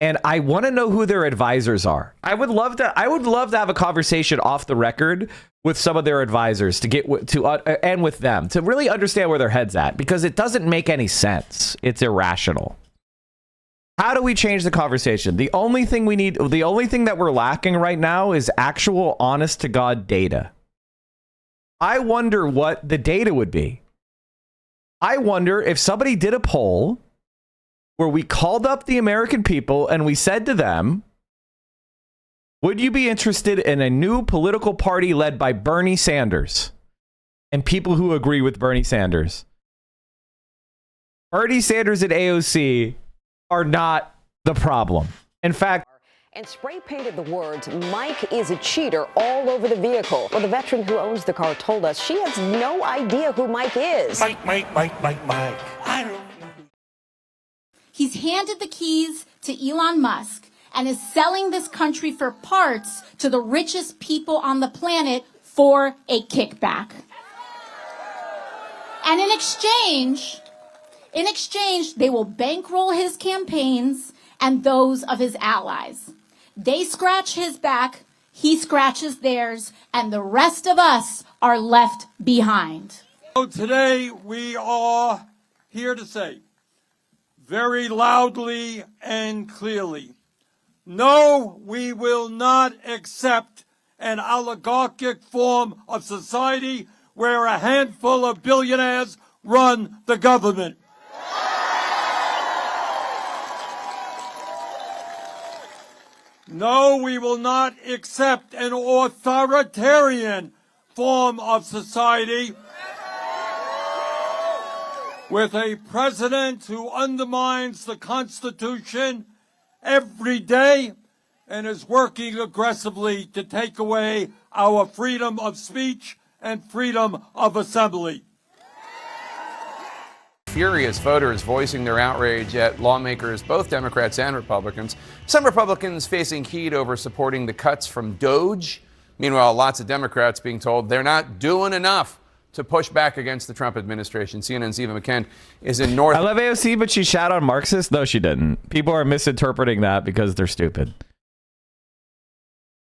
And I want to know who their advisors are. I would love to have a conversation off the record with some of their advisors and with them to really understand where their head's at, because it doesn't make any sense. It's irrational. How do we change the conversation? The only thing that we're lacking right now is actual honest to God data. I wonder what the data would be. I wonder if somebody did a poll where we called up the American people and we said to them, would you be interested in a new political party led by Bernie Sanders and people who agree with Bernie Sanders? Bernie Sanders and AOC are not the problem. In fact, and spray painted the words, "Mike is a cheater," all over the vehicle. Well, the veteran who owns the car told us she has no idea who Mike is. Mike. I don't know. He's handed the keys to Elon Musk and is selling this country for parts to the richest people on the planet for a kickback. And in exchange, they will bankroll his campaigns and those of his allies. They scratch his back, he scratches theirs, and the rest of us are left behind. So today we are here to say, very loudly and clearly, no, we will not accept an oligarchic form of society where a handful of billionaires run the government. No, we will not accept an authoritarian form of society with a president who undermines the Constitution every day and is working aggressively to take away our freedom of speech and freedom of assembly. Furious voters voicing their outrage at lawmakers, both Democrats and Republicans. Some Republicans facing heat over supporting the cuts from DOGE. Meanwhile, lots of Democrats being told they're not doing enough to push back against the Trump administration. CNN's Eva McKen is in North. I love AOC, but she shat on Marxists. No, she didn't. People are misinterpreting that because they're stupid.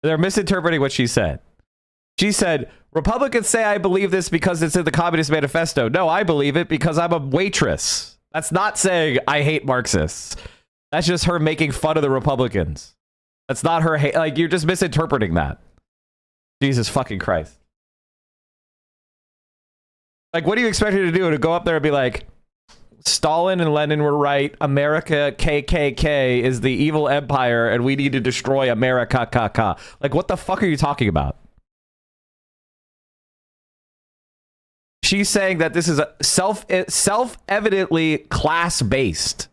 They're misinterpreting what she said. She said, Republicans say I believe this because it's in the Communist Manifesto. No, I believe it because I'm a waitress. That's not saying I hate Marxists. That's just her making fun of the Republicans. That's not her hate. Like, you're just misinterpreting that. Jesus fucking Christ. Like, what do you expect her to do? To go up there and be like, Stalin and Lenin were right. America, KKK, is the evil empire, and we need to destroy America, KK. Like, what the fuck are you talking about? She's saying that this is a self-evidently class-based.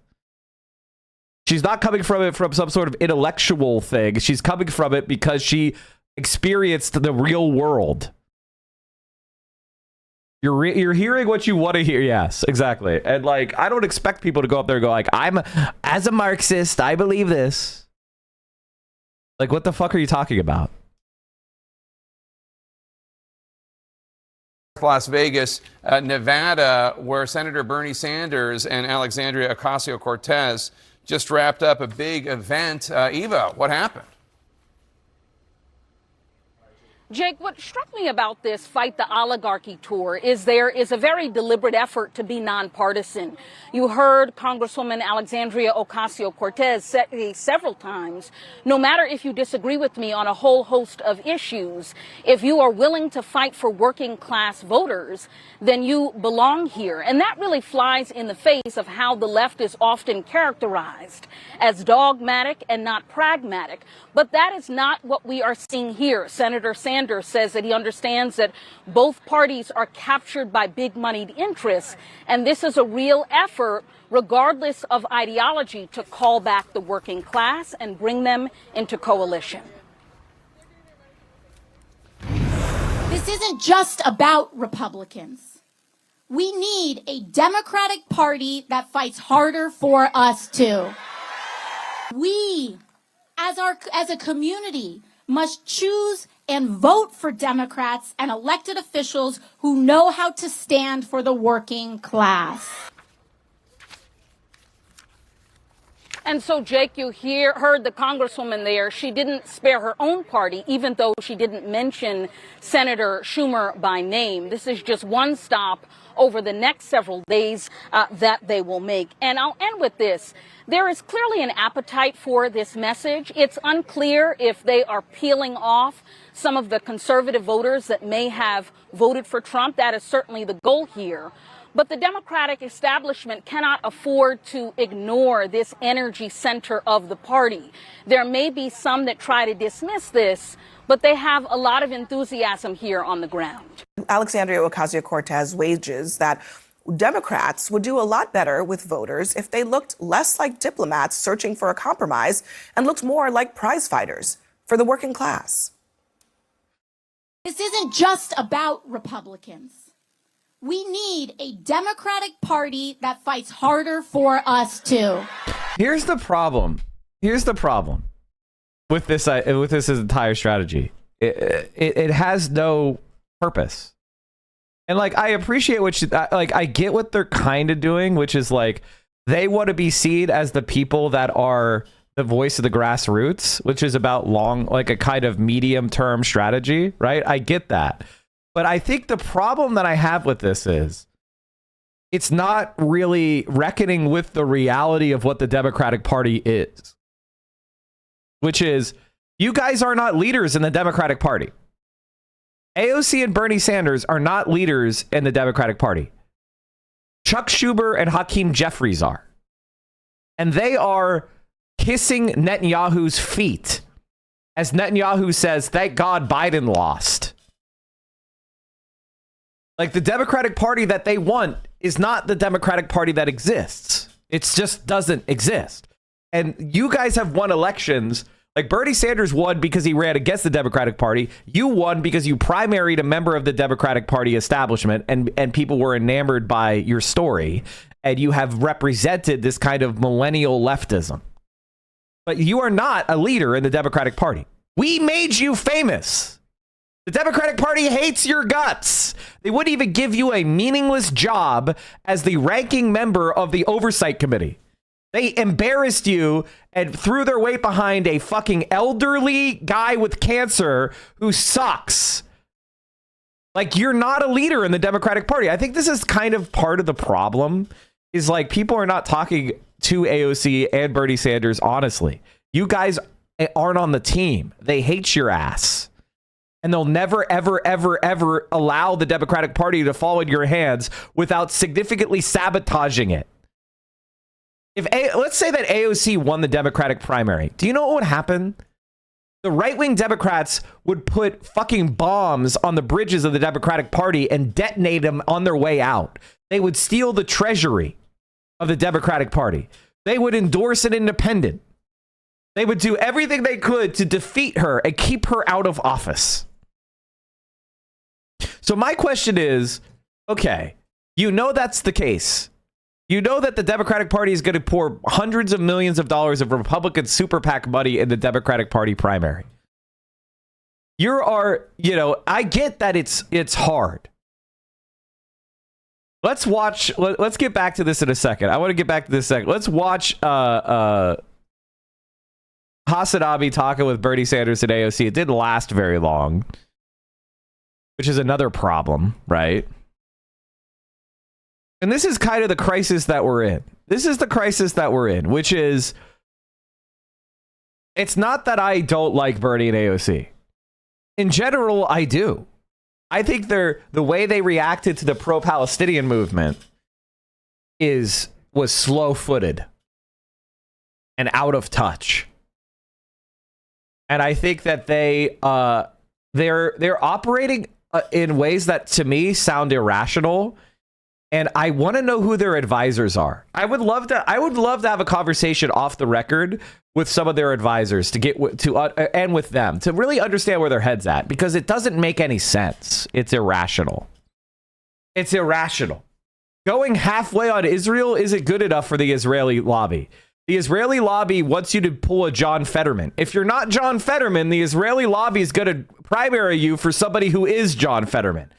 She's not coming from it from some sort of intellectual thing. She's coming from it because she experienced the real world. You're hearing what you want to hear. Yes, exactly. And like, I don't expect people to go up there and go like, as a Marxist, I believe this. Like, what the fuck are you talking about? Las Vegas, Nevada, where Senator Bernie Sanders and Alexandria Ocasio-Cortez just wrapped up a big event. Eva, what happened? Jake, what struck me about this Fight the Oligarchy tour is there is a very deliberate effort to be nonpartisan. You heard Congresswoman Alexandria Ocasio-Cortez say several times, no matter if you disagree with me on a whole host of issues, if you are willing to fight for working class voters, then you belong here. And that really flies in the face of how the left is often characterized as dogmatic and not pragmatic. But that is not what we are seeing here. Senator Sanders says that he understands that both parties are captured by big moneyed interests, and this is a real effort, regardless of ideology, to call back the working class and bring them into coalition. This isn't just about Republicans. We need a Democratic Party that fights harder for us too. We, as a community, must choose and vote for Democrats and elected officials who know how to stand for the working class. And so, Jake, you heard the congresswoman there. She didn't spare her own party, even though she didn't mention Senator Schumer by name. This is just one stop over the next several days that they will make. And I'll end with this. There is clearly an appetite for this message. It's unclear if they are peeling off some of the conservative voters that may have voted for Trump. That is certainly the goal here. But the Democratic establishment cannot afford to ignore this energy center of the party. There may be some that try to dismiss this, but they have a lot of enthusiasm here on the ground. Alexandria Ocasio-Cortez wages that Democrats would do a lot better with voters if they looked less like diplomats searching for a compromise and looked more like prize fighters for the working class. This isn't just about Republicans. We need a Democratic Party that fights harder for us too. Here's the problem. Here's the problem with this entire strategy. It has no purpose. And like, I appreciate what I get what they're kind of doing, which is like they want to be seen as the people that are the voice of the grassroots, which is about like a kind of medium term strategy, right? I get that. But I think the problem that I have with this is it's not really reckoning with the reality of what the Democratic Party is, which is you guys are not leaders in the Democratic Party. AOC and Bernie Sanders are not leaders in the Democratic Party. Chuck Schumer and Hakeem Jeffries are. And they are kissing Netanyahu's feet as Netanyahu says, thank God Biden lost. Like, the Democratic Party that they want is not the Democratic Party that exists. It just doesn't exist. And you guys have won elections. Like, Bernie Sanders won because he ran against the Democratic Party. You won because you primaried a member of the Democratic Party establishment and people were enamored by your story. And you have represented this kind of millennial leftism. But you are not a leader in the Democratic Party. We made you famous. The Democratic Party hates your guts. They wouldn't even give you a meaningless job as the ranking member of the Oversight Committee. They embarrassed you and threw their weight behind a fucking elderly guy with cancer who sucks. Like, you're not a leader in the Democratic Party. I think this is kind of part of the problem, is like people are not talking to AOC and Bernie Sanders honestly. You guys aren't on the team. They hate your ass. And they'll never, ever, ever, ever allow the Democratic Party to fall in your hands without significantly sabotaging it. Let's say that AOC won the Democratic primary. Do you know what would happen? The right-wing Democrats would put fucking bombs on the bridges of the Democratic Party and detonate them on their way out. They would steal the treasury of the Democratic Party. They would endorse an independent. They would do everything they could to defeat her and keep her out of office. So my question is, okay, you know that's the case. You know that the Democratic Party is going to pour hundreds of millions of dollars of Republican super PAC money in the Democratic Party primary. I get that it's hard. Let's get back to this in a second. I want to get back to this second. Let's watch Hasanabi talking with Bernie Sanders and AOC. It didn't last very long, which is another problem, right? And this is kind of the crisis that we're in. This is the crisis that we're in, which is, it's not that I don't like Bernie and AOC. In general, I do. I think the way they reacted to the pro-Palestinian movement was slow-footed and out of touch. And I think that they're operating in ways that to me sound irrational. And I want to know who their advisors are. I would love to have a conversation off the record with some of their advisors and with them to really understand where their head's at, because it doesn't make any sense. It's irrational. It's irrational. Going halfway on Israel isn't good enough for the Israeli lobby. The Israeli lobby wants you to pull a John Fetterman. If you're not John Fetterman, the Israeli lobby is going to primary you for somebody who is John Fetterman.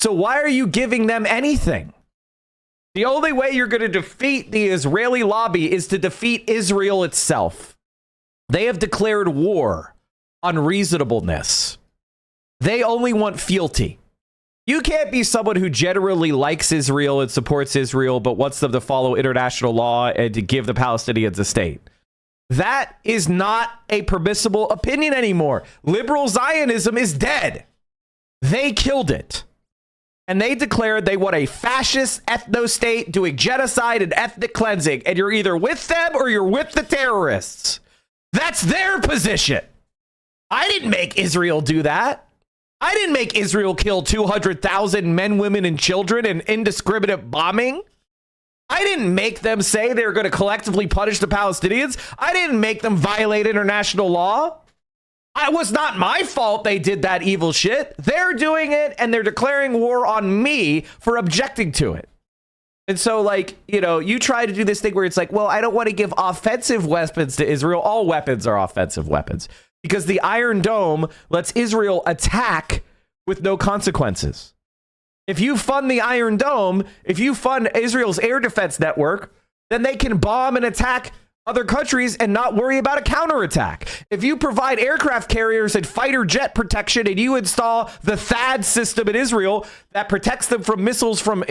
So why are you giving them anything? The only way you're going to defeat the Israeli lobby is to defeat Israel itself. They have declared war on reasonableness. They only want fealty. You can't be someone who generally likes Israel and supports Israel, but wants them to follow international law and to give the Palestinians a state. That is not a permissible opinion anymore. Liberal Zionism is dead. They killed it. And they declared they want a fascist ethno-state doing genocide and ethnic cleansing. And you're either with them or you're with the terrorists. That's their position. I didn't make Israel do that. I didn't make Israel kill 200,000 men, women, and children in indiscriminate bombing. I didn't make them say they were going to collectively punish the Palestinians. I didn't make them violate international law. It was not my fault they did that evil shit. They're doing it, and they're declaring war on me for objecting to it. And so, like, you know, you try to do this thing where it's like, well, I don't want to give offensive weapons to Israel. All weapons are offensive weapons because the Iron Dome lets Israel attack with no consequences. If you fund the Iron Dome, if you fund Israel's air defense network, then they can bomb and attack other countries and not worry about a counterattack. If you provide aircraft carriers and fighter jet protection and you install the THAAD system in Israel that protects them from missiles from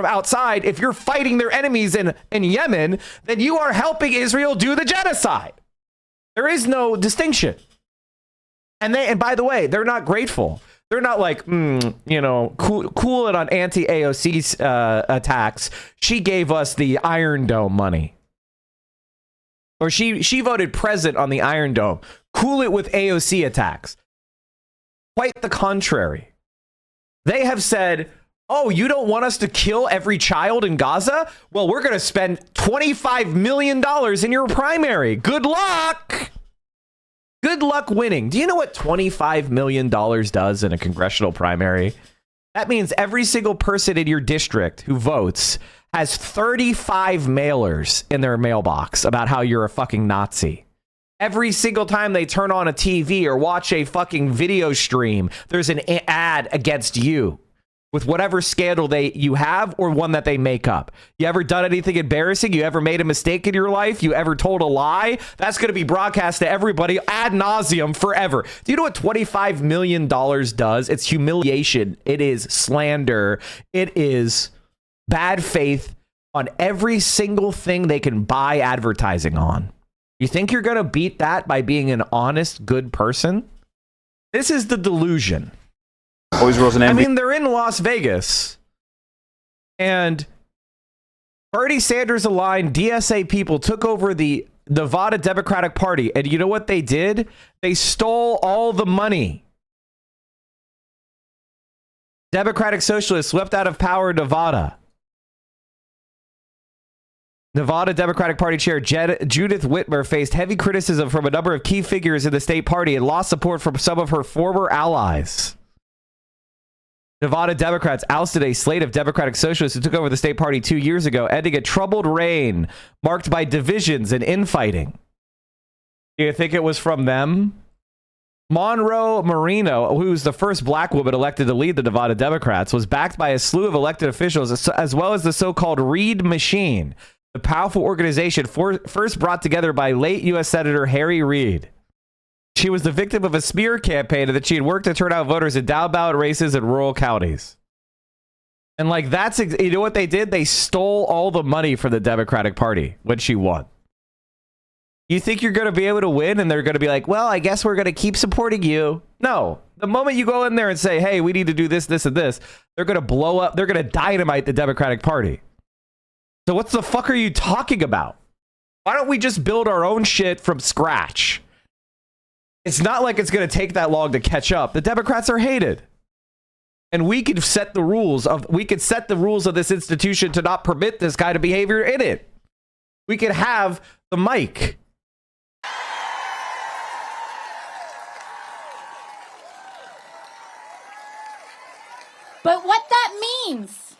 outside, if you're fighting their enemies in Yemen, then you are helping Israel do the genocide. There is no distinction. And by the way, they're not grateful. They're not like, cool it on anti-AOC attacks. She gave us the Iron Dome money. Or she voted present on the Iron Dome. Cool it with AOC attacks. Quite the contrary. They have said, oh, you don't want us to kill every child in Gaza? Well, we're going to spend $25 million in your primary. Good luck. Good luck winning. Do you know what $25 million does in a congressional primary? That means every single person in your district who votes has 35 mailers in their mailbox about how you're a fucking Nazi. Every single time they turn on a TV or watch a fucking video stream, there's an ad against you with whatever scandal you have or one that they make up. You ever done anything embarrassing? You ever made a mistake in your life? You ever told a lie? That's going to be broadcast to everybody ad nauseum forever. Do you know what $25 million does? It's humiliation. It is slander. It is bad faith on every single thing they can buy advertising on. You think you're going to beat that by being an honest, good person? This is the delusion. Always rules an I mean, they're in Las Vegas, and Bernie Sanders aligned DSA people took over the Nevada Democratic Party, and you know what they did? They stole all the money. Democratic Socialists swept out of power in Nevada. Nevada Democratic Party Chair Judith Whitmer faced heavy criticism from a number of key figures in the state party and lost support from some of her former allies. Nevada Democrats ousted a slate of Democratic Socialists who took over the state party 2 years ago, ending a troubled reign marked by divisions and infighting. Do you think it was from them? Monroe Marino, who's the first black woman elected to lead the Nevada Democrats, was backed by a slew of elected officials, as well as the so-called Reed Machine, the powerful organization first brought together by late U.S. Senator Harry Reid. She was the victim of a smear campaign that she had worked to turn out voters in down ballot races in rural counties. And like, that's, you know what they did? They stole all the money from the Democratic Party when she won. You think you're going to be able to win and they're going to be like, well, I guess we're going to keep supporting you. No, the moment you go in there and say, hey, we need to do this, this, and this, they're going to blow up. They're going to dynamite the Democratic Party. So what the fuck are you talking about? Why don't we just build our own shit from scratch? It's not like it's going to take that long to catch up. The Democrats are hated. And we could set the rules of this institution to not permit this kind of behavior in it. We could have the mic. But what that means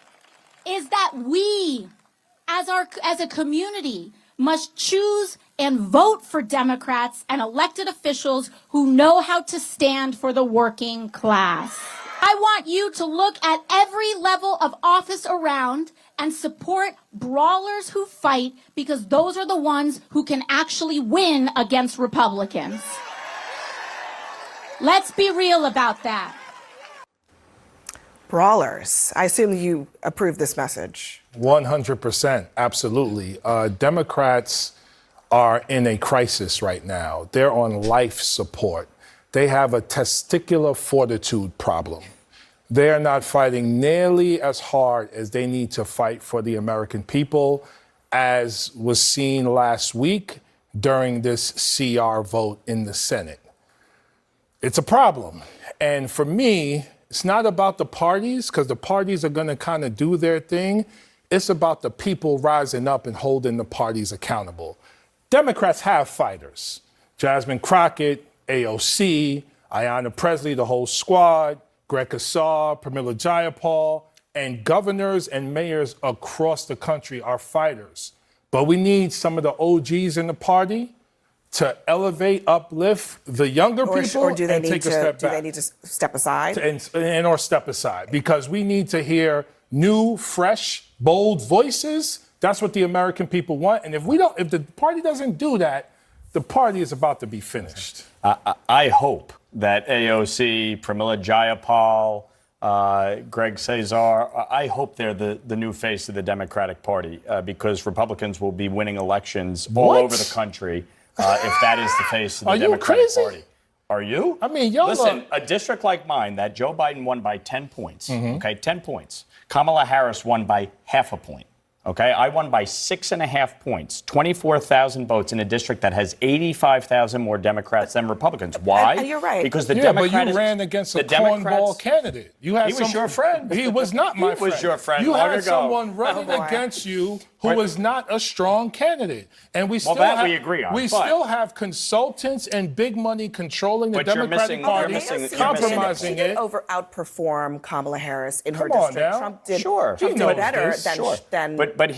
is that we, as a community, must choose and vote for Democrats and elected officials who know how to stand for the working class. I want you to look at every level of office around and support brawlers who fight, because those are the ones who can actually win against Republicans. Let's be real about that. Brawlers. I assume you approve this message. 100%. Absolutely. Democrats are in a crisis right now. They're on life support. They have a testicular fortitude problem. They're not fighting nearly as hard as they need to fight for the American people, as was seen last week during this CR vote in the Senate. It's a problem. And for me, it's not about the parties, because the parties are going to kind of do their thing. It's about the people rising up and holding the parties accountable. Democrats have fighters. Jasmine Crockett, AOC, Ayanna Pressley, the whole squad, Greg Casar, Pramila Jayapal, and governors and mayors across the country are fighters. But we need some of the OGs in the party to elevate, uplift the younger people, or do they and need take to, a step do back. they need to step aside? And or step aside, because we need to hear new, fresh, bold voices. That's what the American people want. And if the party doesn't do that, the party is about to be finished. I hope that AOC, Pramila Jayapal, Greg Casar, I hope they're the new face of the Democratic Party, because Republicans will be winning elections all over the country if that is the face of the Democratic Party. Are you? I mean, y'all listen, a district like mine that Joe Biden won by 10 points, okay, 10 points. Kamala Harris won by half a point. Okay, I won by 6.5 points, 24,000 votes in a district that has 85,000 more Democrats than Republicans. Why? And you're right. Because the Democrats. Democrats. But you ran against a cornball candidate. You had He was your friend. He was not my friend. He was your friend You long had ago. someone running against you who was not a strong candidate, and we still that have, we agree on, We but- still have consultants and big money controlling the But you're Democratic missing- Party, you're missing- compromising She did it. outperform Kamala Harris in her Come on district. now. Trump did, Sure. Trump He did knows better this. than But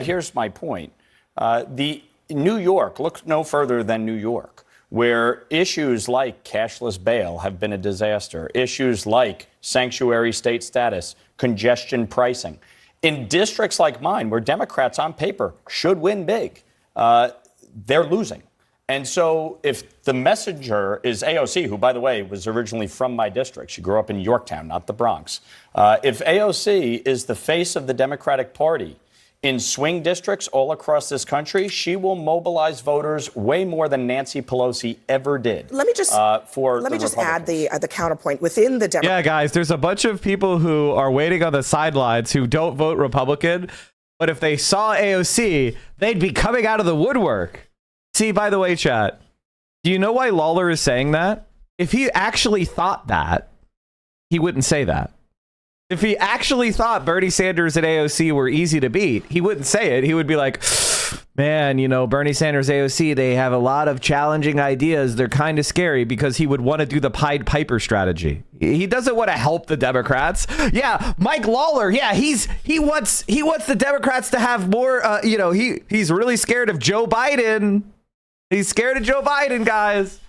here's my point. The New York, look no further than New York, where issues like cashless bail have been a disaster, issues like sanctuary state status, congestion pricing. In districts like mine, where Democrats on paper should win big, they're losing. And so if the messenger is AOC, who, by the way, was originally from my district, she grew up in Yorktown, not the Bronx. If AOC is the face of the Democratic Party in swing districts all across this country, she will mobilize voters way more than Nancy Pelosi ever did. Let me just add the counterpoint within the Democratic. Yeah, guys, there's a bunch of people who are waiting on the sidelines who don't vote Republican, but if they saw AOC, they'd be coming out of the woodwork. See, by the way, chat, do you know why Lawler is saying that? If he actually thought that, he wouldn't say that. If he actually thought Bernie Sanders and AOC were easy to beat, he wouldn't say it. He would be like, man, you know, Bernie Sanders, AOC, they have a lot of challenging ideas. They're kind of scary, because he would want to do the Pied Piper strategy. He doesn't want to help the Democrats. Yeah, Mike Lawler. Yeah, he wants the Democrats to have more. He's really scared of Joe Biden. He's scared of Joe Biden, guys.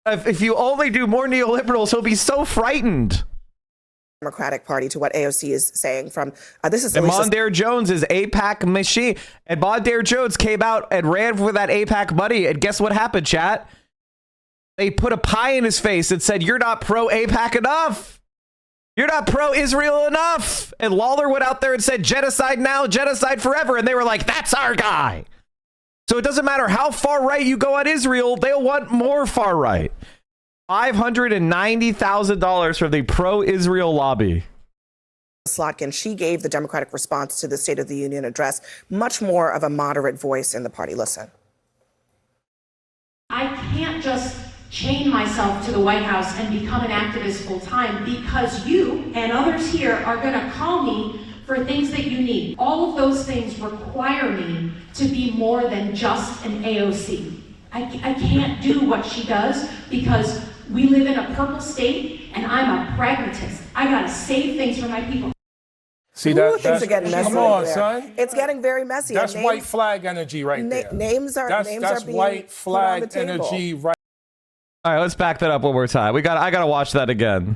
If you only do more neoliberals, he'll be so frightened. Democratic Party to what AOC is saying from this is and Mondaire Jones is AIPAC machine, and Mondaire Jones came out and ran for that AIPAC money, and guess what happened, chat? They put a pie in his face and said, you're not pro AIPAC enough, you're not pro Israel enough, and Lawler went out there and said genocide now, genocide forever, and they were like, that's our guy. So it doesn't matter how far right you go on Israel, they'll want more far right. $590,000 from the pro-Israel lobby. Slotkin, she gave the Democratic response to the State of the Union address much more of a moderate voice in the party. Listen. I can't just chain myself to the White House and become an activist full time, because you and others here are going to call me for things that you need. All of those things require me to be more than just an AOC. I can't do what she does, because we live in a purple state and I'm a pragmatist. I gotta save things for my people. See, things are getting messy. Come on, there. son. It's getting very messy. That's white flag energy right there. Names are that's being white put flag on the table. energy right. All right, let's back that up one more time. I gotta watch that again.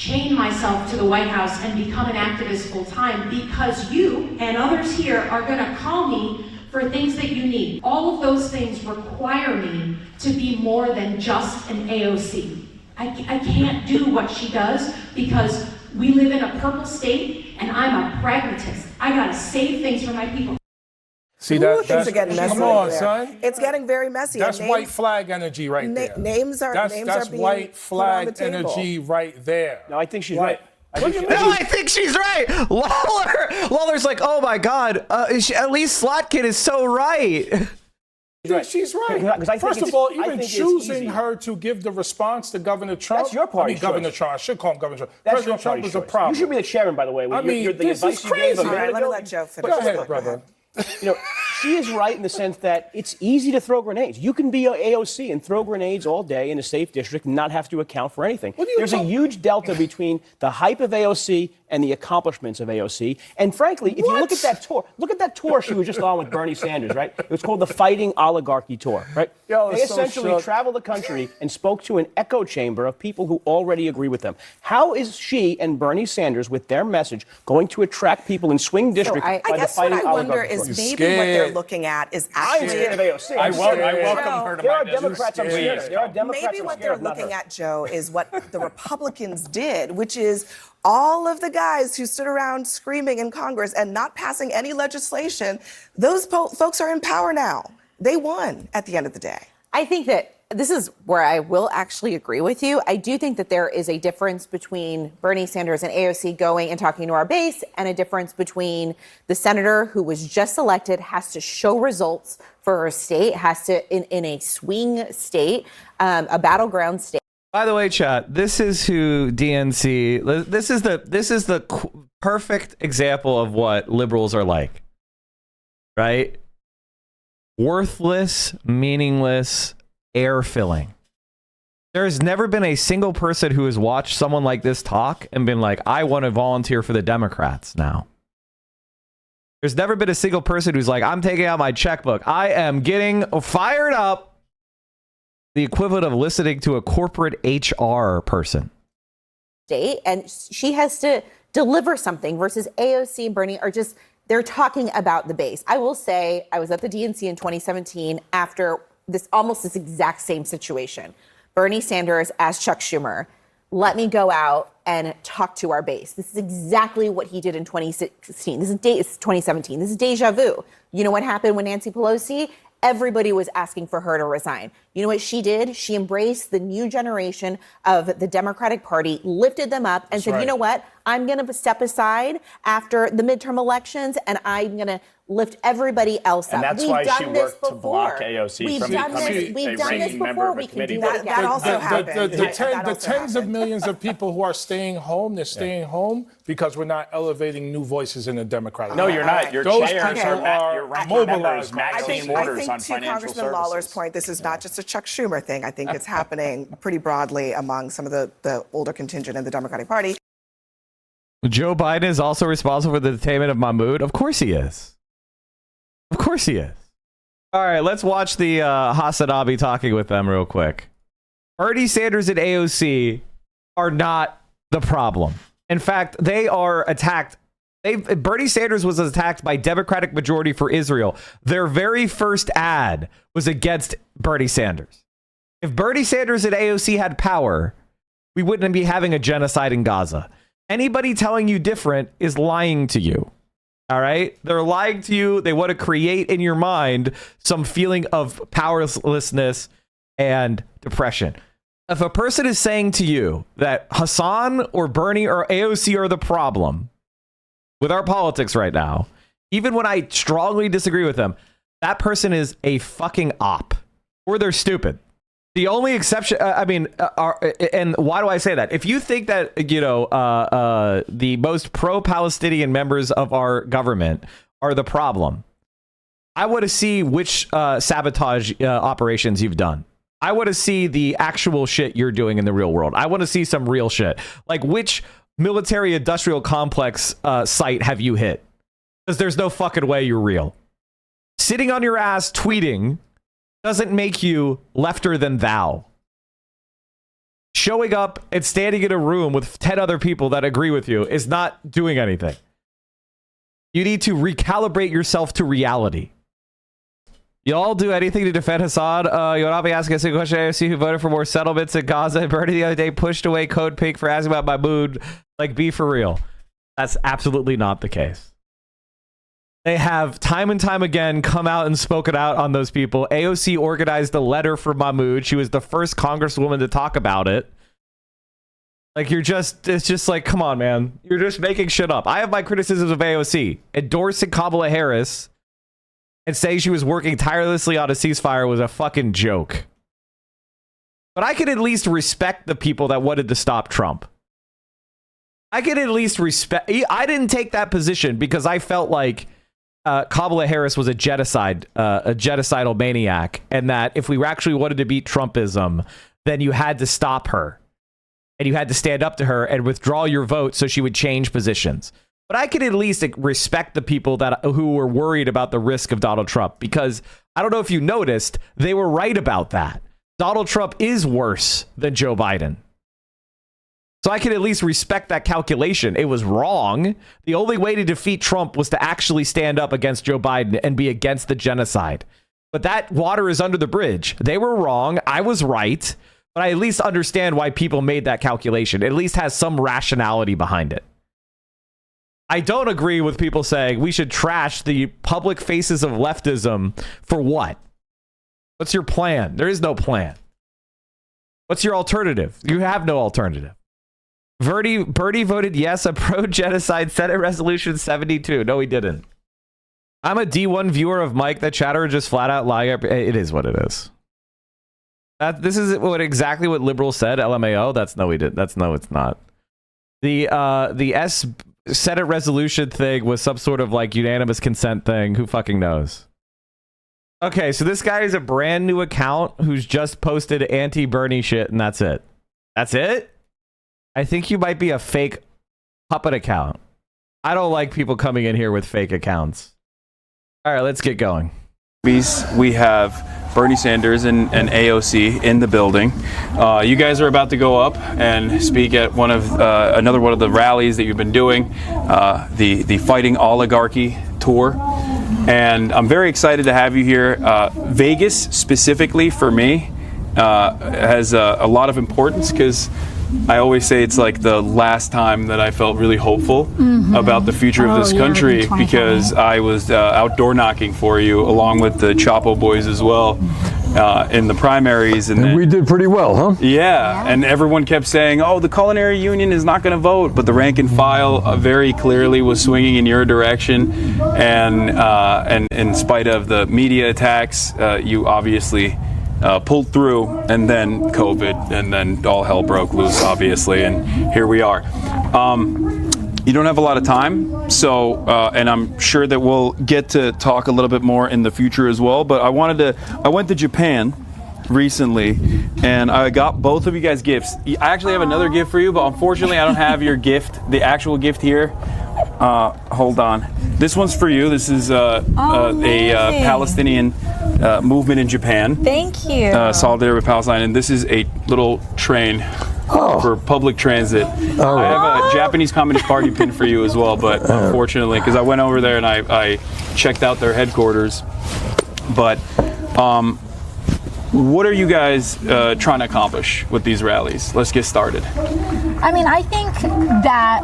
chain myself to the White House and become an activist full time because you and others here are going to call me for things that you need. All of those things require me to be more than just an AOC. I can't do what she does because we live in a purple state and I'm a pragmatist. I gotta save things for my people. See, Things are getting messy. come on, there. son. It's getting very messy. That's and white flag energy right there. Names are That's being white put on the flag table. energy right there. No, I think she's right. I think she's right. Lawler's like, oh my God, at least Slotkin is so right. She's right. First of all, even choosing her to give the response to Governor Trump. That's your party's choice. Governor Trump. I should call him Governor Trump. That's President Trump was a problem. You should be the chairman, by the way. This is crazy. All right, let me let Joe finish. Go ahead, brother. You know, she is right in the sense that it's easy to throw grenades. You can be AOC and throw grenades all day in a safe district and not have to account for anything. There's a huge delta between the hype of AOC and the accomplishments of AOC. And frankly, if you look at that tour she was just on with Bernie Sanders, right? It was called the Fighting Oligarchy Tour, right? They essentially traveled the country and spoke to an echo chamber of people who already agree with them. How is she and Bernie Sanders, with their message, going to attract people in swing districts by the Fighting Oligarchy Tour? I wonder is maybe what they're looking at is actually. I'm scared of AOC. I welcome her to There my are Democrats I'm scared of. There are Democrats Maybe what they're looking at, Joe, is what the Republicans did, which is all of the guys who stood around screaming in Congress and not passing any legislation, those folks are in power now. They won at the end of the day. I think that this is where I will actually agree with you. I do think that there is a difference between Bernie Sanders and AOC going and talking to our base, and a difference between the senator who was just elected, has to show results for her state, has to, in a swing state, a battleground state. By the way, chat, this is who DNC, this is the perfect example of what liberals are like, right? Worthless, meaningless, air filling. There has never been a single person who has watched someone like this talk and been like, I want to volunteer for the Democrats now. There's never been a single person who's like, I'm taking out my checkbook. I am getting fired up. The equivalent of listening to a corporate HR person. And she has to deliver something versus AOC and Bernie are just, they're talking about the base. I will say I was at the DNC in 2017 after almost this exact same situation. Bernie Sanders asked Chuck Schumer, let me go out and talk to our base. This is exactly what he did in 2016. This is 2017. This is deja vu. You know what happened when Nancy Pelosi? Everybody was asking for her to resign. You know what she did? She embraced the new generation of the Democratic Party, lifted them up, and said, you know what? I'm going to step aside after the midterm elections, and I'm going to lift everybody else up. And that's why she worked to block AOC from becoming a ranking member of a committee. That also happened. The tens of millions of people who are staying home, they're staying home because we're not elevating new voices in the Democratic Party. No, you're not. Your Those chairs people are mobilized. Maxine Waters on to financial Congressman services. Lawler's point, this is not just a Chuck Schumer thing. I think it's happening pretty broadly among some of the older contingent in the Democratic Party. Joe Biden is also responsible for the detainment of Mahmoud. Of course he is. Of course he is. All right, let's watch the Hasanabi talking with them real quick. Bernie Sanders and AOC are not the problem. In fact, they are attacked. Bernie Sanders was attacked by Democratic Majority for Israel. Their very first ad was against Bernie Sanders. If Bernie Sanders and AOC had power, we wouldn't be having a genocide in Gaza. Anybody telling you different is lying to you. All right? They're lying to you. They want to create in your mind some feeling of powerlessness and depression. If a person is saying to you that Hasan or Bernie or AOC are the problem with our politics right now, even when I strongly disagree with them, that person is a fucking op, or they're stupid. The only exception, and why do I say that? If you think that, the most pro-Palestinian members of our government are the problem, I want to see which sabotage operations you've done. I want to see the actual shit you're doing in the real world. I want to see some real shit. Like, which military industrial complex site have you hit? Because there's no fucking way you're real. Sitting on your ass tweeting doesn't make you lefter than thou. showing up and standing in a room with 10 other people that agree with you is not doing anything. You need to recalibrate yourself to reality. Y'all do anything to defend Hassan? You'll not be asking a single question. AOC, who voted for more settlements in Gaza, and Bernie the other day pushed away Code Pink for asking about my mood. Like, be for real. That's absolutely not the case. They have time and time again come out and spoken out on those people. AOC organized a letter for Mahmoud. She was the first congresswoman to talk about it. Like, it's just like, come on, man. You're just making shit up. I have my criticisms of AOC. Endorsing Kamala Harris and saying she was working tirelessly on a ceasefire was a fucking joke. But I could at least respect the people that wanted to stop Trump. I could at least respect. I didn't take that position because I felt like Kamala Harris was a genocidal maniac, and that if we actually wanted to beat Trumpism, then you had to stop her, and you had to stand up to her and withdraw your vote so she would change positions. But I could at least respect the people who were worried about the risk of Donald Trump, because I don't know if you noticed, they were right about that. Donald Trump is worse than Joe Biden. So I can at least respect that calculation. It was wrong. The only way to defeat Trump was to actually stand up against Joe Biden and be against the genocide. But that water is under the bridge. They were wrong. I was right. But I at least understand why people made that calculation. It at least has some rationality behind it. I don't agree with people saying we should trash the public faces of leftism for what? What's your plan? There is no plan. What's your alternative? You have no alternative. Bernie voted yes, a pro-genocide Senate Resolution 72. No, he didn't. I'm a D1 viewer of Mike. That chatter just flat out lying. It is what it is. This is exactly what liberals said. LMAO. That's no, we did. That's no, it's not. The Senate resolution thing was some sort of like unanimous consent thing. Who fucking knows? Okay, so this guy is a brand new account who's just posted anti-Bernie shit, and that's it. That's it? I think you might be a fake puppet account. I don't like people coming in here with fake accounts. All right, let's get going. We have Bernie Sanders and AOC in the building. You guys are about to go up and speak at another one of the rallies that you've been doing, the Fighting Oligarchy tour. And I'm very excited to have you here. Vegas, specifically for me, has a lot of importance because I always say it's like the last time that I felt really hopeful about the future of this country, because I was outdoor knocking for you along with the Chapo boys as well in the primaries. And we did pretty well, huh? Yeah, and everyone kept saying, oh, the culinary union is not going to vote, but the rank and file very clearly was swinging in your direction. And in spite of the media attacks, you obviously pulled through, and then COVID, and then all hell broke loose, obviously, and here we are. You don't have a lot of time, so and I'm sure that we'll get to talk a little bit more in the future as well, but I went to Japan recently, and I got both of you guys gifts. I actually have another gift for you, but unfortunately I don't have your gift, the actual gift here. Hold on. This one's for you. This is a Palestinian movement in Japan. Thank you. Solidarity with Palestine. And this is a little train for public transit. Oh. I have a Japanese Communist Party pin for you as well, but unfortunately, because I went over there and I checked out their headquarters. But what are you guys trying to accomplish with these rallies? Let's get started. I mean, I think that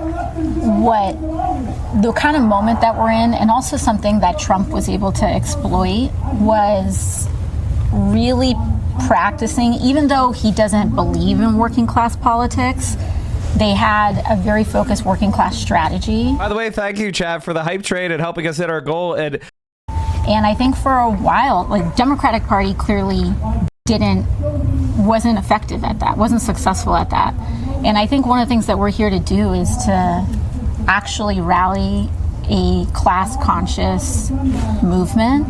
the kind of moment that we're in, and also something that Trump was able to exploit, was really practicing, even though he doesn't believe in working class politics, they had a very focused working class strategy. By the way, thank you, Chad, for the hype train and helping us hit our goal. And I think for a while, like, Democratic Party clearly wasn't effective at that, wasn't successful at that. And I think one of the things that we're here to do is to actually rally a class-conscious movement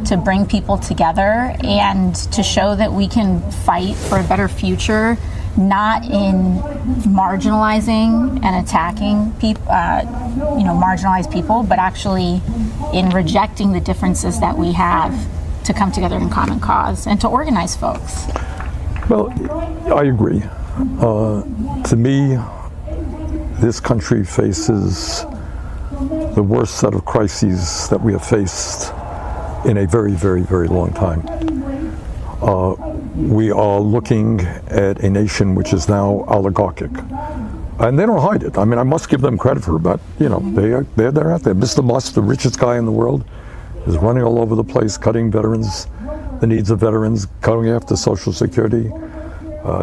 to bring people together and to show that we can fight for a better future, not in marginalizing and attacking people, marginalized people, but actually in rejecting the differences that we have to come together in common cause and to organize folks. Well, I agree. To me, this country faces the worst set of crises that we have faced in a very, very, very long time. We are looking at a nation which is now oligarchic. And they don't hide it. I mean, I must give them credit for that. You know, they're out there. Mr. Musk, the richest guy in the world, is running all over the place, cutting veterans, the needs of veterans, going after Social Security.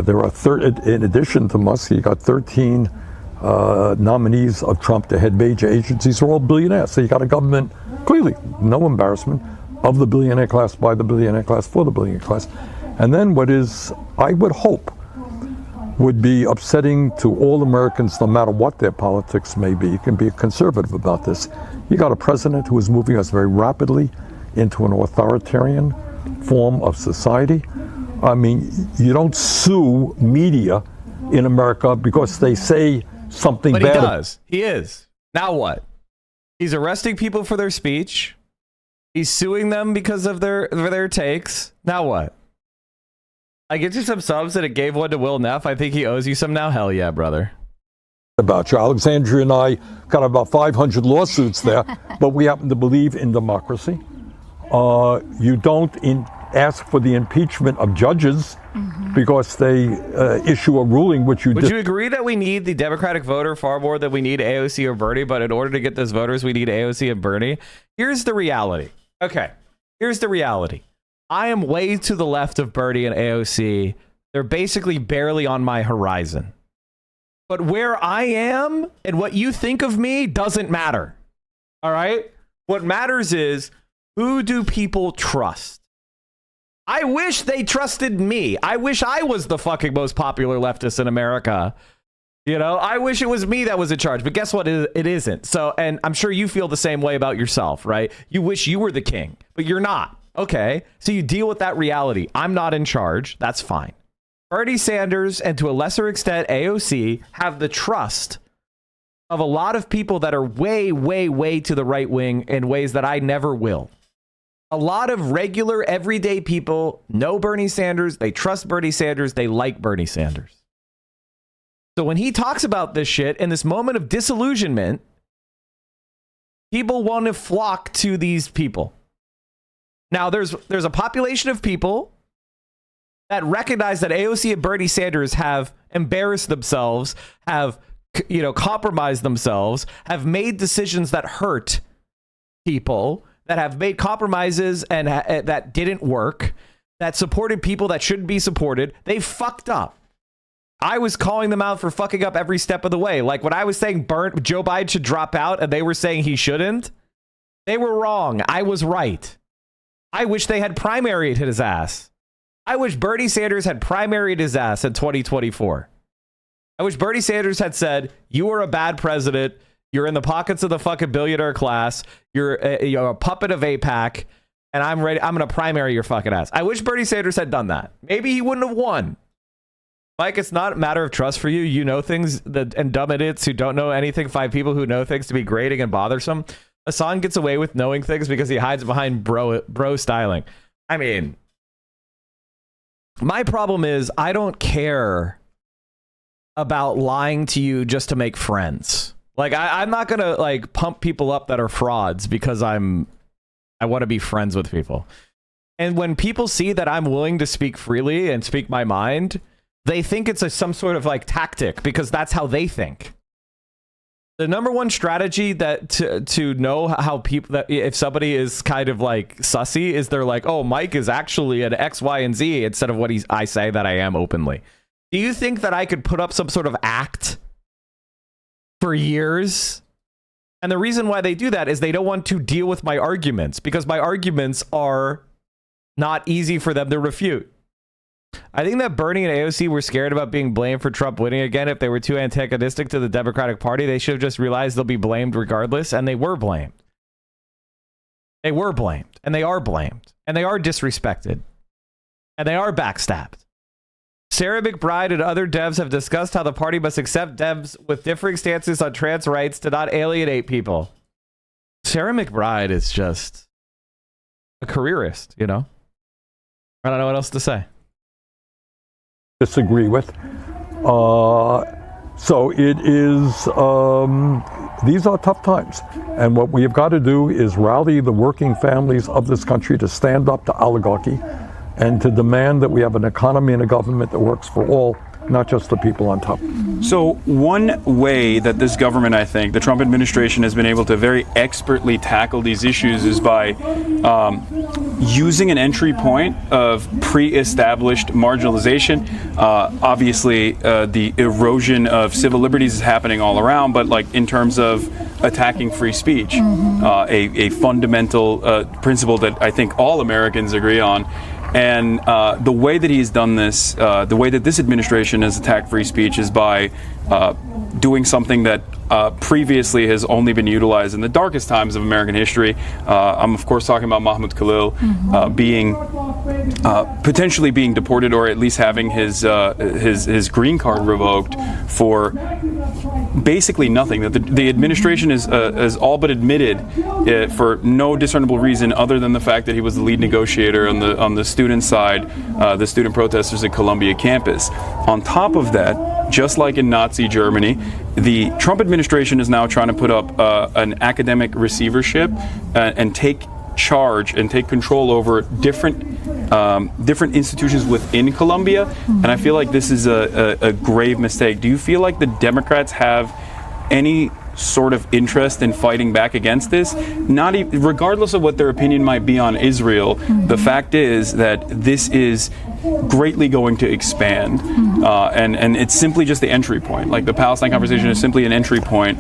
There are, in addition to Musk, you got 13 nominees of Trump to head major agencies who are all billionaires. So you got a government, clearly, no embarrassment, of the billionaire class, by the billionaire class, for the billionaire class. And then what is, I would hope, would be upsetting to all Americans, no matter what their politics may be. You can be conservative about this. You got a president who is moving us very rapidly into an authoritarian form of society. I mean, you don't sue media in America because they say something bad. But he does. He is. Now what? He's arresting people for their speech. He's suing them because of their takes. Now what? I get you some subs and it gave one to Will Neff. I think he owes you some now. Hell yeah, brother. About you. Alexandria and I got about 500 lawsuits there, but we happen to believe in democracy. You don't ask for the impeachment of judges because they issue a ruling which you... Would you agree that we need the Democratic voter far more than we need AOC or Bernie, but in order to get those voters, we need AOC and Bernie? Here's the reality. Okay, here's the reality. I am way to the left of Bernie and AOC. They're basically barely on my horizon. But where I am and what you think of me doesn't matter. All right? What matters is, who do people trust? I wish they trusted me. I wish I was the fucking most popular leftist in America. You know, I wish it was me that was in charge. But guess what? It isn't. So, and I'm sure you feel the same way about yourself, right? You wish you were the king, but you're not. Okay, so you deal with that reality. I'm not in charge. That's fine. Bernie Sanders and to a lesser extent AOC have the trust of a lot of people that are way, way, way to the right wing in ways that I never will. A lot of regular, everyday people know Bernie Sanders. They trust Bernie Sanders. They like Bernie Sanders. So when he talks about this shit in this moment of disillusionment, people want to flock to these people. Now, there's a population of people that recognize that AOC and Bernie Sanders have embarrassed themselves, have, compromised themselves, have made decisions that hurt people, that have made compromises and that didn't work, that supported people that shouldn't be supported. They fucked up. I was calling them out for fucking up every step of the way. Like when I was saying Joe Biden should drop out and they were saying he shouldn't, they were wrong. I was right. I wish they had primaried his ass. I wish Bernie Sanders had primaried his ass in 2024. I wish Bernie Sanders had said, you are a bad president. You're in the pockets of the fucking billionaire class. You're a puppet of AIPAC. And I'm ready. I'm going to primary your fucking ass. I wish Bernie Sanders had done that. Maybe he wouldn't have won. Mike, it's not a matter of trust for you. You know things and dumb idiots who don't know anything find people who know things to be grating and bothersome. Hasan gets away with knowing things because he hides behind bro styling. I mean, my problem is I don't care about lying to you just to make friends. Like I'm not gonna like pump people up that are frauds because I want to be friends with people. And when people see that I'm willing to speak freely and speak my mind, they think it's some sort of like tactic because that's how they think. The number one strategy that to know how people, that if somebody is kind of like sussy, is they're like, oh, Mike is actually an X, Y, and Z instead of what I say that I am openly. Do you think that I could put up some sort of act for years? And the reason why they do that is they don't want to deal with my arguments because my arguments are not easy for them to refute. I think that Bernie and AOC were scared about being blamed for Trump winning again. If they were too antagonistic to the Democratic Party, they should have just realized they'll be blamed regardless. And they were blamed. They were blamed. And they are blamed. And they are disrespected. And they are backstabbed. Sarah McBride and other devs have discussed how the party must accept devs with differing stances on trans rights to not alienate people. Sarah McBride is just a careerist, you know? I don't know what else to say. Disagree with. So it is, these are tough times. And what we have got to do is rally the working families of this country to stand up to oligarchy and to demand that we have an economy and a government that works for all, not just the people on top. So one way that this government, I think, the Trump administration has been able to very expertly tackle these issues is by using an entry point of pre-established marginalization. Obviously, the erosion of civil liberties is happening all around, but like in terms of attacking free speech, a fundamental principle that I think all Americans agree on. And the way that he's done this, the way that this administration has attacked free speech is by doing something that previously has only been utilized in the darkest times of American history. I'm of course talking about Mahmoud Khalil being potentially being deported, or at least having his green card revoked for basically nothing. That the administration has all but admitted for no discernible reason other than the fact that he was the lead negotiator on the student side, the student protesters at Columbia campus. On top of that, just like in Nazi Germany, the Trump administration is now trying to put up an academic receivership and take charge and take control over different institutions within Columbia. And I feel like this is a grave mistake. Do you feel like the Democrats have any sort of interest in fighting back against this? Not regardless of what their opinion might be on Israel, the fact is that this is greatly going to expand, and it's simply just the entry point. Like the Palestine conversation is simply an entry point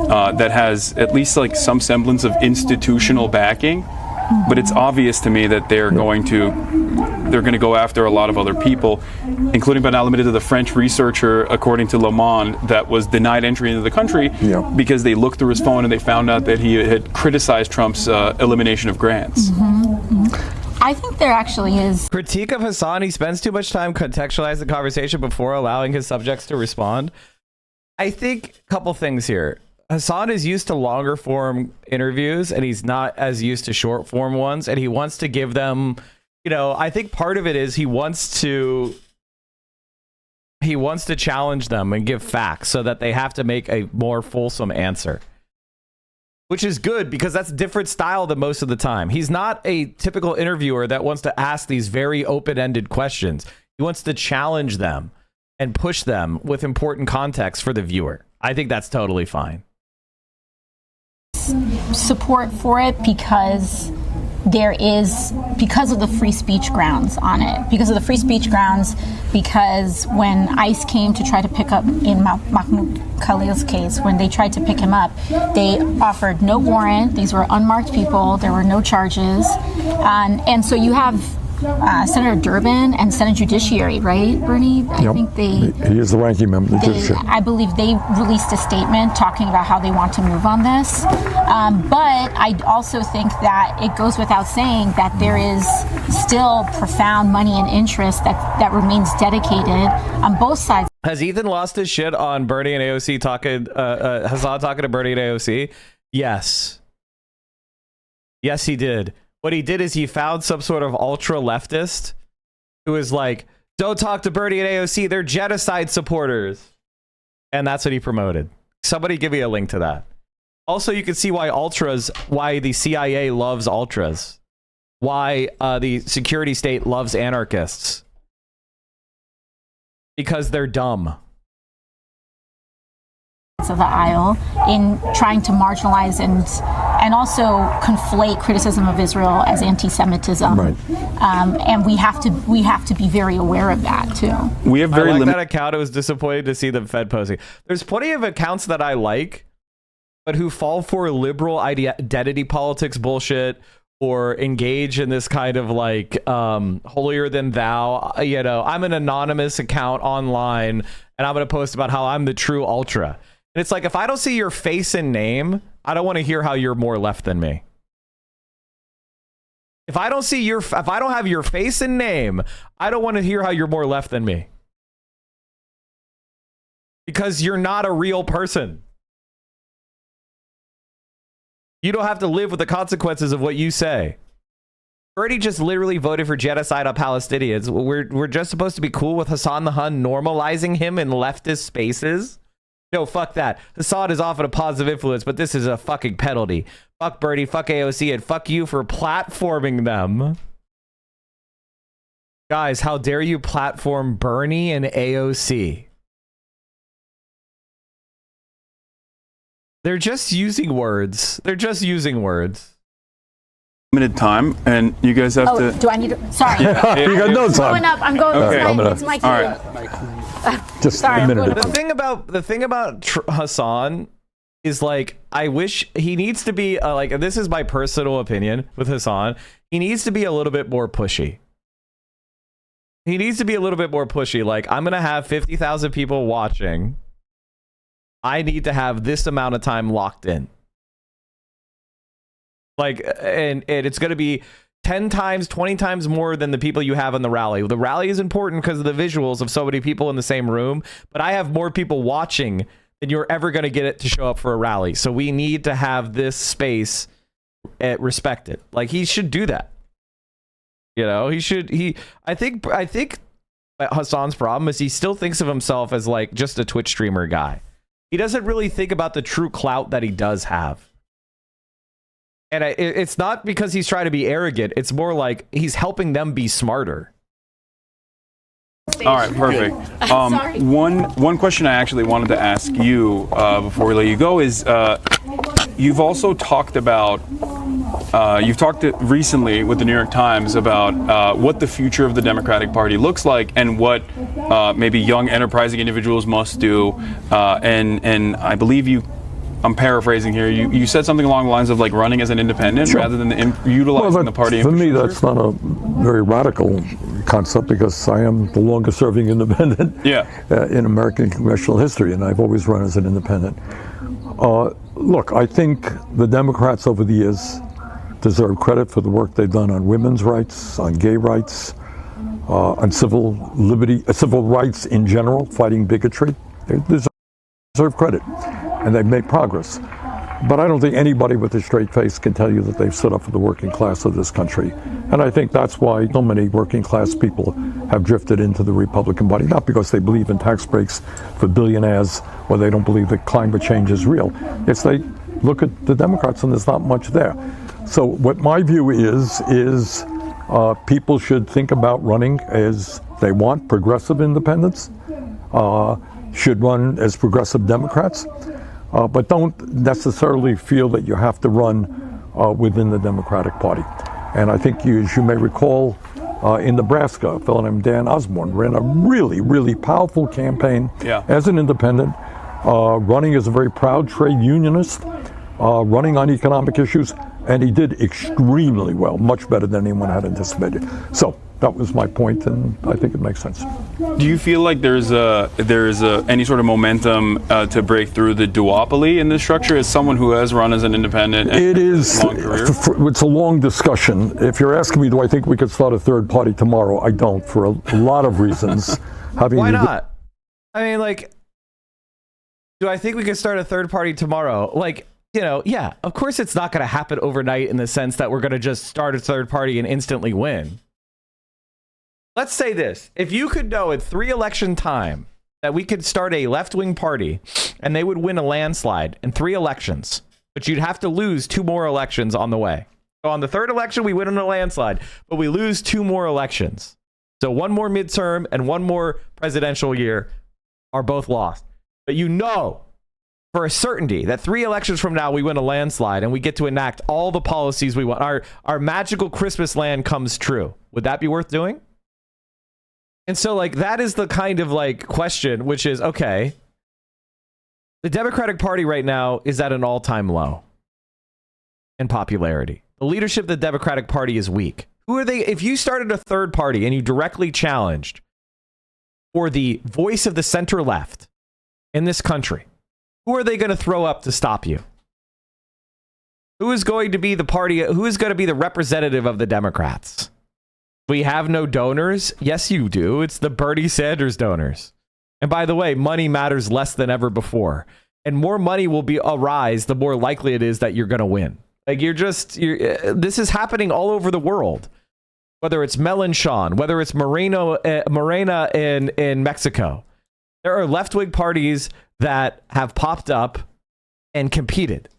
that has at least like some semblance of institutional backing. But it's obvious to me that they're going to go after a lot of other people, including but not limited to the French researcher, according to Le Monde, that was denied entry into the country because they looked through his phone and they found out that he had criticized Trump's elimination of grants. I think there actually is critique of Hasan. He spends too much time contextualizing the conversation before allowing his subjects to respond. I think a couple things here. Hasan is used to longer form interviews and he's not as used to short form ones, and he wants to give them, I think part of it is he wants to challenge them and give facts so that they have to make a more fulsome answer, which is good because that's a different style than most of the time. He's not a typical interviewer that wants to ask these very open-ended questions. He wants to challenge them and push them with important context for the viewer. I think that's totally fine. Support for it because of the free speech grounds on it. Because of the free speech grounds, because when ICE came to try to pick up, in Mahmoud Khalil's case, when they tried to pick him up, they offered no warrant. These were unmarked people. There were no charges. And so you have Senator Durbin and Senate Judiciary, right, Bernie? I think he is the ranking member of the Judiciary. I believe they released a statement talking about how they want to move on this. But I also think that it goes without saying that there is still profound money and interest that remains dedicated on both sides. Has Ethan lost his shit on Bernie and AOC talking, Hasan talking to Bernie and AOC? Yes. Yes, he did. What he did is he found some sort of ultra leftist who was like, don't talk to Bernie and AOC, they're genocide supporters. And that's what he promoted. Somebody give me a link to that. Also, you can see why the CIA loves ultras. Why the security state loves anarchists. Because they're dumb. Of the aisle in trying to marginalize and also conflate criticism of Israel as anti-Semitism, right. And we have to be very aware of that too. We have very limited. That account, it was disappointing to see the Fed posting. There's plenty of accounts that I like, but who fall for liberal identity politics bullshit or engage in this kind of like holier than thou. I'm an anonymous account online, and I'm going to post about how I'm the true ultra. And it's like, if I don't see your face and name, I don't want to hear how you're more left than me. If I don't have your face and name, I don't want to hear how you're more left than me. Because you're not a real person. You don't have to live with the consequences of what you say. Bernie just literally voted for genocide on Palestinians. We're just supposed to be cool with Hassan the Hun normalizing him in leftist spaces? No, fuck that. Hassan is often a positive influence, but this is a fucking penalty. Fuck Bernie, fuck AOC, and fuck you for platforming them. Guys, how dare you platform Bernie and AOC? They're just using words. They're just using words. Limited time, and you guys have to. Do I need to? Sorry. You got no time. Going up. I'm going. Okay. It's my cue. All right. Just Sorry, a minute. The thing about Hassan is like, I wish he needs to be like, this is my personal opinion with Hassan. He needs to be a little bit more pushy. He needs to be a little bit more pushy. Like, I'm going to have 50,000 people watching. I need to have this amount of time locked in. Like, and it's going to be 10 times, 20 times more than the people you have on the rally. The rally is important because of the visuals of so many people in the same room, but I have more people watching than you're ever going to get it to show up for a rally. So we need to have this space respected. Like, he should do that. You know, I think Hassan's problem is he still thinks of himself as like just a Twitch streamer guy. He doesn't really think about the true clout that he does have. And it's not because he's trying to be arrogant. It's more like he's helping them be smarter. All right, perfect. One question I actually wanted to ask you before we let you go is you've also talked about recently with the New York Times about what the future of the Democratic Party looks like and what maybe young enterprising individuals must do. And I believe I'm paraphrasing here. You said something along the lines of like running as an independent rather than utilizing the party. For me, that's not a very radical concept because I am the longest serving independent in American congressional history, and I've always run as an independent. Look, I think the Democrats over the years deserve credit for the work they've done on women's rights, on gay rights, on civil rights in general, fighting bigotry. They deserve credit. And they've made progress. But I don't think anybody with a straight face can tell you that they've stood up for the working class of this country. And I think that's why so many working class people have drifted into the Republican Party, not because they believe in tax breaks for billionaires or they don't believe that climate change is real. It's they look at the Democrats and there's not much there. So what my view is people should think about running as they want, progressive independents, should run as progressive Democrats. But don't necessarily feel that you have to run within the Democratic Party. And I think as you may recall, in Nebraska, a fellow named Dan Osborne ran a really, really powerful campaign as an independent, running as a very proud trade unionist, running on economic issues, and he did extremely well, much better than anyone had anticipated. So that was my point, and I think it makes sense. Do you feel like there's any sort of momentum to break through the duopoly in this structure as someone who has run as an independent? It is. Long career? It's a long discussion. If you're asking me, do I think we could start a third party tomorrow? I don't, for a lot of reasons. Why not? I mean, like, do I think we could start a third party tomorrow? Like, you know, yeah, of course it's not going to happen overnight in the sense that we're going to just start a third party and instantly win. Let's say this. If you could know in 3 election time that we could start a left-wing party and they would win a landslide in 3 elections, but you'd have to lose 2 more elections on the way. So on the 3rd election, we win in a landslide, but we lose 2 more elections. So 1 more midterm and 1 more presidential year are both lost. But you know for a certainty that 3 elections from now, we win a landslide and we get to enact all the policies we want. Our magical Christmas land comes true. Would that be worth doing? And so, like, that is the kind of, like, question, which is, okay, the Democratic Party right now is at an all-time low in popularity. The leadership of the Democratic Party is weak. Who are they? If you started a third party and you directly challenged for the voice of the center-left in this country, who are they going to throw up to stop you? Who is going to be the party? Who is going to be the representative of the Democrats? We have no donors. Yes, you do. It's the Bernie Sanders donors. And by the way, money matters less than ever before. And more money will arise, the more likely it is that you're going to win. Like, this is happening all over the world. whether it's Melanchon, whether it's Morena in Mexico. There are left-wing parties that have popped up and competed.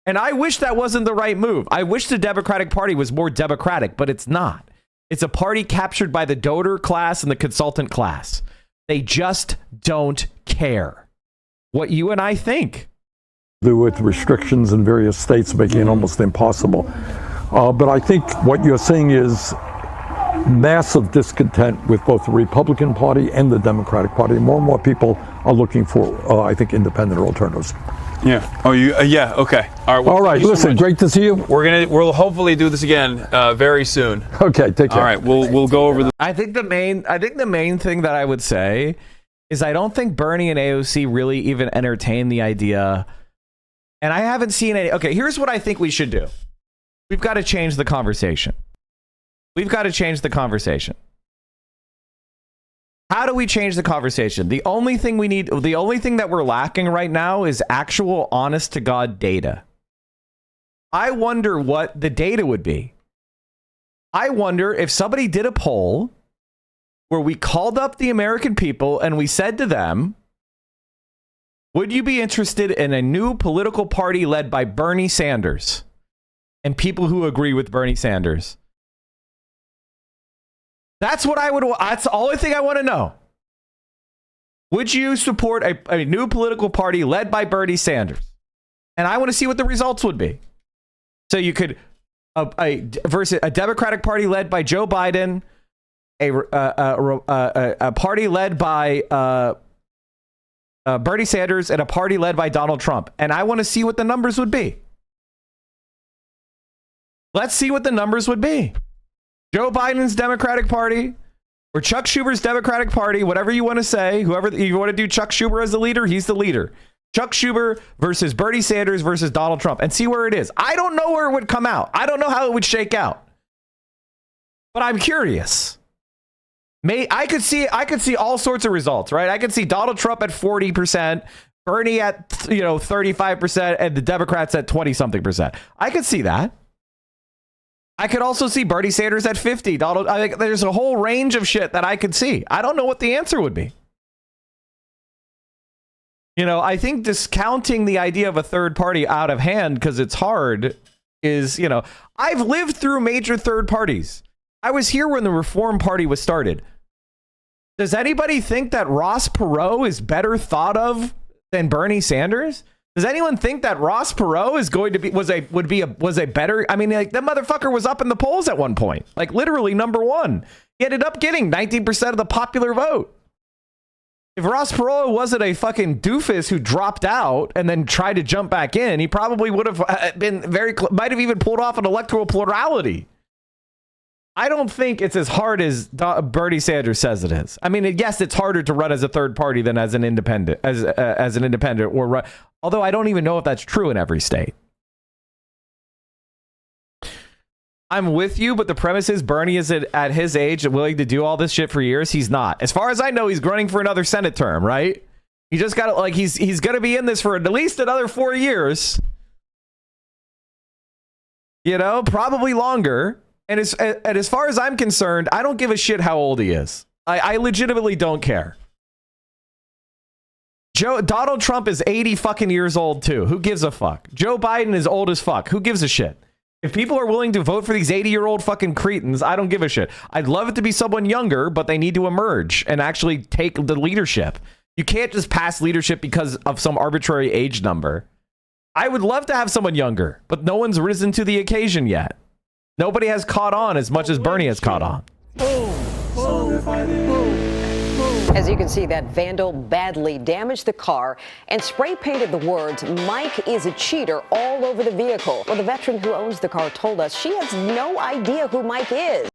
And I wish that wasn't the right move. I wish the Democratic Party was more democratic, but it's not. It's a party captured by the donor class and the consultant class. They just don't care what you and I think. With restrictions in various states making it almost impossible. But I think what you're seeing is massive discontent with both the Republican Party and the Democratic Party. More and more people are looking for, I think, independent alternatives. Yeah. Oh, you? Yeah. Okay. All right. Well, all right. Listen, great to see you. We'll hopefully do this again very soon. Okay. Take care. All right. We'll go over the. I think the main thing that I would say is I don't think Bernie and AOC really even entertain the idea, and I haven't seen any. Okay. Here's what I think we should do. We've got to change the conversation. We've got to change the conversation. How do we change the conversation? The only thing that we're lacking right now is actual honest to God data. I wonder what the data would be. I wonder if somebody did a poll where we called up the American people and we said to them, would you be interested in a new political party led by Bernie Sanders and people who agree with Bernie Sanders? That's what I would. That's the only thing I want to know. Would you support a new political party led by Bernie Sanders? And I want to see what the results would be. So you could versus a Democratic Party led by Joe Biden, a party led by Bernie Sanders, and a party led by Donald Trump. And I want to see what the numbers would be. Let's see what the numbers would be. Joe Biden's Democratic Party or Chuck Schumer's Democratic Party, whatever you want to say, whoever you want to do Chuck Schumer as the leader, he's the leader. Chuck Schumer versus Bernie Sanders versus Donald Trump, and see where it is. I don't know where it would come out. I don't know how it would shake out. But I'm curious. I could see all sorts of results, right? I could see Donald Trump at 40%, Bernie at 35%, and the Democrats at 20-something%. I could see that. I could also see Bernie Sanders at 50. I think there's a whole range of shit that I could see. I don't know what the answer would be. I think discounting the idea of a third party out of hand because it's hard is, I've lived through major third parties. I was here when the Reform Party was started. Does anybody think that Ross Perot is better thought of than Bernie Sanders? Does anyone think that Ross Perot is going to be was a better? I mean, like, that motherfucker was up in the polls at one point, like literally number one. He ended up getting 19% of the popular vote. If Ross Perot wasn't a fucking doofus who dropped out and then tried to jump back in, he probably would have been might have even pulled off an electoral plurality. I don't think it's as hard as Bernie Sanders says it is. I mean, yes, it's harder to run as a third party than as an independent, as an independent or run. Although I don't even know if that's true in every state. I'm with you, but the premise is Bernie is at his age and willing to do all this shit for years. He's not. As far as I know, he's running for another Senate term, right? He just got to, he's going to be in this for at least another 4 years. Probably longer. And as far as I'm concerned, I don't give a shit how old he is. I legitimately don't care. Donald Trump is 80 fucking years old too. Who gives a fuck? Joe Biden is old as fuck. Who gives a shit? If people are willing to vote for these 80-year-old fucking cretins, I don't give a shit. I'd love it to be someone younger, but they need to emerge and actually take the leadership. You can't just pass leadership because of some arbitrary age number. I would love to have someone younger, but no one's risen to the occasion yet. Nobody has caught on as much as Bernie has caught on. As you can see, that vandal badly damaged the car and spray painted the words, "Mike is a cheater," all over the vehicle. Well, the veteran who owns the car told us she has no idea who Mike is.